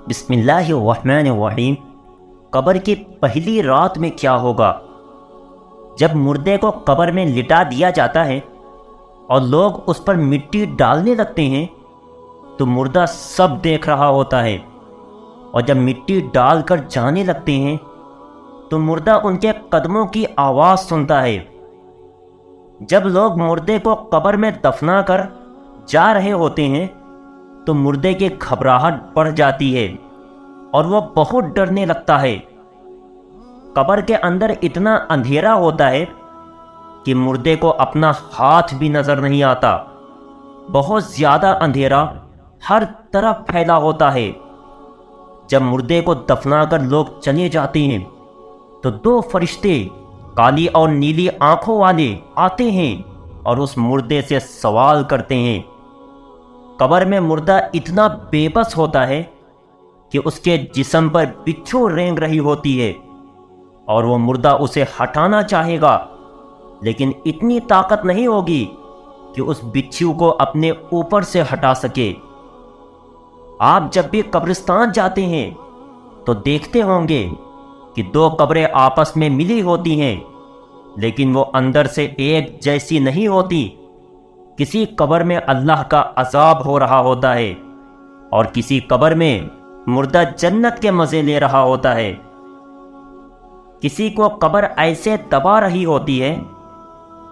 بسم اللہ الرحمن الرحیم۔ قبر کی پہلی رات میں کیا ہوگا؟ جب مردے کو قبر میں لٹا دیا جاتا ہے اور لوگ اس پر مٹی ڈالنے لگتے ہیں تو مردہ سب دیکھ رہا ہوتا ہے، اور جب مٹی ڈال کر جانے لگتے ہیں تو مردہ ان کے قدموں کی آواز سنتا ہے۔ جب لوگ مردے کو قبر میں دفنا کر جا رہے ہوتے ہیں تو مردے کی گھبراہٹ بڑھ جاتی ہے اور وہ بہت ڈرنے لگتا ہے۔ قبر کے اندر اتنا اندھیرا ہوتا ہے کہ مردے کو اپنا ہاتھ بھی نظر نہیں آتا۔ بہت زیادہ اندھیرا ہر طرف پھیلا ہوتا ہے۔ جب مردے کو دفنا کر لوگ چلے جاتے ہیں تو دو فرشتے کالی اور نیلی آنکھوں والے آتے ہیں اور اس مردے سے سوال کرتے ہیں۔ قبر میں مردہ اتنا بے بس ہوتا ہے کہ اس کے جسم پر بچھو رینگ رہی ہوتی ہے اور وہ مردہ اسے ہٹانا چاہے گا، لیکن اتنی طاقت نہیں ہوگی کہ اس بچھو کو اپنے اوپر سے ہٹا سکے۔ آپ جب بھی قبرستان جاتے ہیں تو دیکھتے ہوں گے کہ دو قبریں آپس میں ملی ہوتی ہیں، لیکن وہ اندر سے ایک جیسی نہیں ہوتی۔ کسی قبر میں اللہ کا عذاب ہو رہا ہوتا ہے اور کسی قبر میں مردہ جنت کے مزے لے رہا ہوتا ہے۔ کسی کو قبر ایسے دبا رہی ہوتی ہے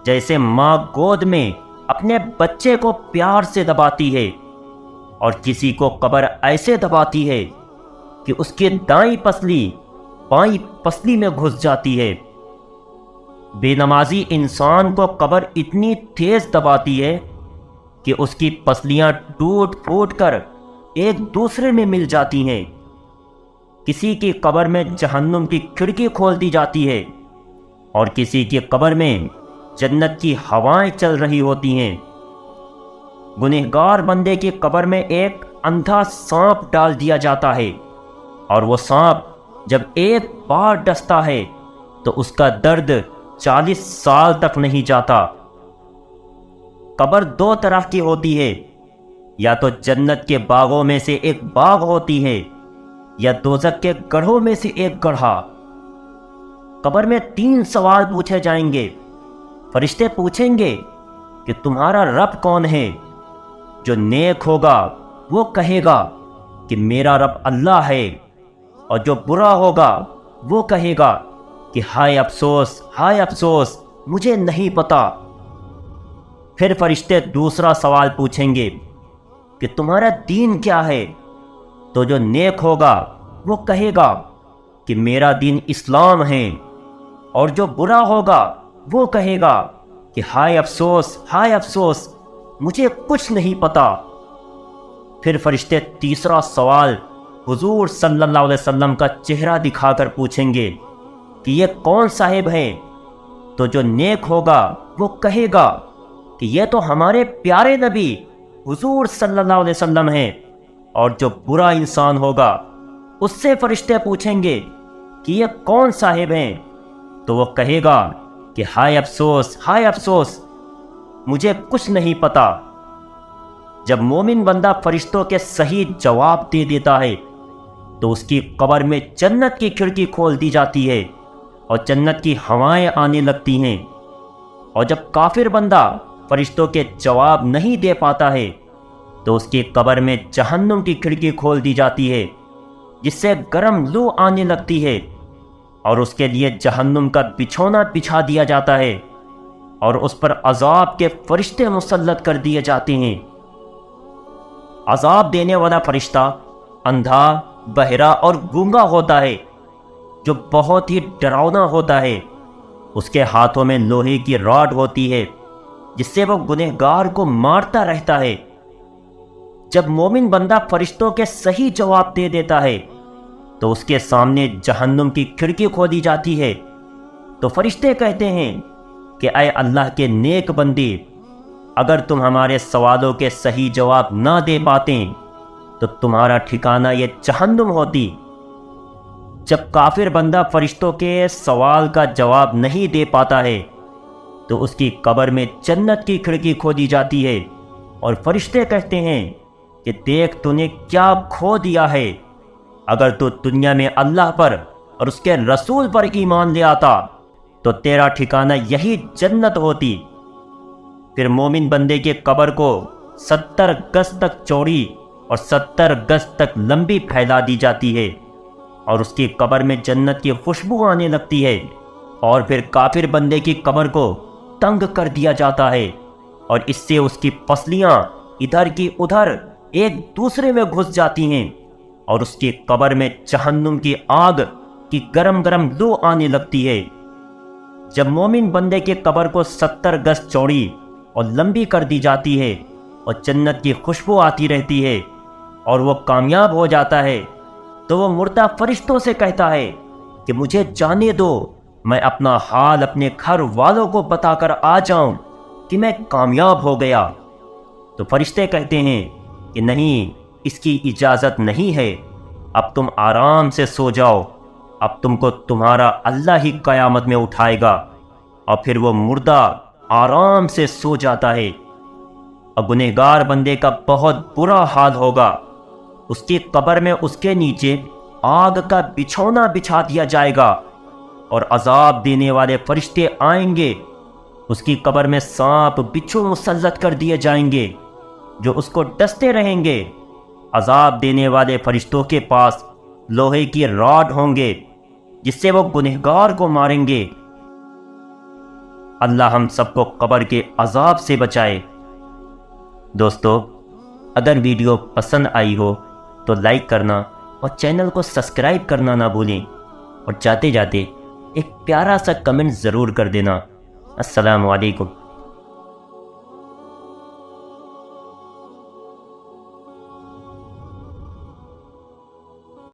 جیسے ماں گود میں اپنے بچے کو پیار سے دباتی ہے، اور کسی کو قبر ایسے دباتی ہے کہ اس کی دائیں پسلی بائیں پسلی میں گھس جاتی ہے۔ بے نمازی انسان کو قبر اتنی تیز دباتی ہے کہ اس کی پسلیاں ٹوٹ پھوٹ کر ایک دوسرے میں مل جاتی ہیں۔ کسی کی قبر میں جہنم کی کھڑکی کھول دی جاتی ہے اور کسی کی قبر میں جنت کی ہوائیں چل رہی ہوتی ہیں۔ گنہگار بندے کی قبر میں ایک اندھا سانپ ڈال دیا جاتا ہے، اور وہ سانپ جب ایک بار ڈستا ہے تو اس کا درد 40 سال تک نہیں جاتا۔ قبر دو طرح کی ہوتی ہے، یا تو جنت کے باغوں میں سے ایک باغ ہوتی ہے یا دوزخ کے گڑھوں میں سے ایک گڑھا۔ قبر میں 3 سوال پوچھے جائیں گے۔ فرشتے پوچھیں گے کہ تمہارا رب کون ہے؟ جو نیک ہوگا وہ کہے گا کہ میرا رب اللہ ہے، اور جو برا ہوگا وہ کہے گا کہ ہائے افسوس، ہائے افسوس، مجھے نہیں پتا۔ پھر فرشتے دوسرا سوال پوچھیں گے کہ تمہارا دین کیا ہے؟ تو جو نیک ہوگا وہ کہے گا کہ میرا دین اسلام ہے، اور جو برا ہوگا وہ کہے گا کہ ہائے افسوس، ہائے افسوس، مجھے کچھ نہیں پتا۔ پھر فرشتے تیسرا سوال حضور صلی اللہ علیہ وسلم کا چہرہ دکھا کر پوچھیں گے کہ یہ کون صاحب ہیں؟ تو جو نیک ہوگا وہ کہے گا کہ یہ تو ہمارے پیارے نبی حضور صلی اللہ علیہ وسلم ہیں، اور جو برا انسان ہوگا اس سے فرشتے پوچھیں گے کہ یہ کون صاحب ہیں؟ تو وہ کہے گا کہ ہائے افسوس، ہائے افسوس، مجھے کچھ نہیں پتا۔ جب مومن بندہ فرشتوں کے صحیح جواب دے دیتا ہے تو اس کی قبر میں جنت کی کھڑکی کھول دی جاتی ہے اور جنت کی ہوائیں آنے لگتی ہیں، اور جب کافر بندہ فرشتوں کے جواب نہیں دے پاتا ہے تو اس کی قبر میں جہنم کی کھڑکی کھول دی جاتی ہے، جس سے گرم لو آنے لگتی ہے، اور اس کے لیے جہنم کا بچھونا بچھا دیا جاتا ہے اور اس پر عذاب کے فرشتے مسلط کر دیے جاتے ہیں۔ عذاب دینے والا فرشتہ اندھا، بہرا اور گونگا ہوتا ہے، جو بہت ہی ڈراؤنا ہوتا ہے۔ اس کے ہاتھوں میں لوہے کی راڈ ہوتی ہے جس سے وہ گنہگار کو مارتا رہتا ہے۔ جب مومن بندہ فرشتوں کے صحیح جواب دے دیتا ہے تو اس کے سامنے جہنم کی کھڑکی کھولی جاتی ہے، تو فرشتے کہتے ہیں کہ اے اللہ کے نیک بندے، اگر تم ہمارے سوالوں کے صحیح جواب نہ دے پاتے تو تمہارا ٹھکانہ یہ جہنم ہوتی۔ جب کافر بندہ فرشتوں کے سوال کا جواب نہیں دے پاتا ہے تو اس کی قبر میں جنت کی کھڑکی کھولی جاتی ہے، اور فرشتے کہتے ہیں کہ دیکھ تو نے کیا کھو دیا ہے، اگر تو دنیا میں اللہ پر اور اس کے رسول پر ایمان لے آتا تو تیرا ٹھکانہ یہی جنت ہوتی۔ پھر مومن بندے کے قبر کو 70 گز تک چوڑی اور 70 گز تک لمبی پھیلا دی جاتی ہے، اور اس کی قبر میں جنت کی خوشبو آنے لگتی ہے۔ اور پھر کافر بندے کی قبر کو تنگ کر دیا جاتا ہے، اور اس سے اس کی پسلیاں ادھر کی ادھر ایک دوسرے میں گھس جاتی ہیں، اور اس کی قبر میں جہنم کی آگ کی گرم گرم لو آنے لگتی ہے۔ جب مومن بندے کی قبر کو 70 گز چوڑی اور لمبی کر دی جاتی ہے اور جنت کی خوشبو آتی رہتی ہے اور وہ کامیاب ہو جاتا ہے، تو وہ مردہ فرشتوں سے کہتا ہے کہ مجھے جانے دو، میں اپنا حال اپنے گھر والوں کو بتا کر آ جاؤں کہ میں کامیاب ہو گیا۔ تو فرشتے کہتے ہیں کہ نہیں، اس کی اجازت نہیں ہے، اب تم آرام سے سو جاؤ، اب تم کو تمہارا اللہ ہی قیامت میں اٹھائے گا۔ اور پھر وہ مردہ آرام سے سو جاتا ہے، اور گنہگار بندے کا بہت برا حال ہوگا۔ اس کی قبر میں اس کے نیچے آگ کا بچھونا بچھا دیا جائے گا، اور عذاب دینے والے فرشتے آئیں گے۔ اس کی قبر میں سانپ بچھو مسلط کر دیے جائیں گے جو اس کو ڈستے رہیں گے۔ عذاب دینے والے فرشتوں کے پاس لوہے کی راڈ ہوں گے جس سے وہ گنہگار کو ماریں گے۔ اللہ ہم سب کو قبر کے عذاب سے بچائے۔ دوستو، اگر ویڈیو پسند آئی ہو تو لائک کرنا اور چینل کو سبسکرائب کرنا نہ بھولیں، اور جاتے جاتے ایک پیارا سا کمنٹ ضرور کر دینا۔ السلام علیکم۔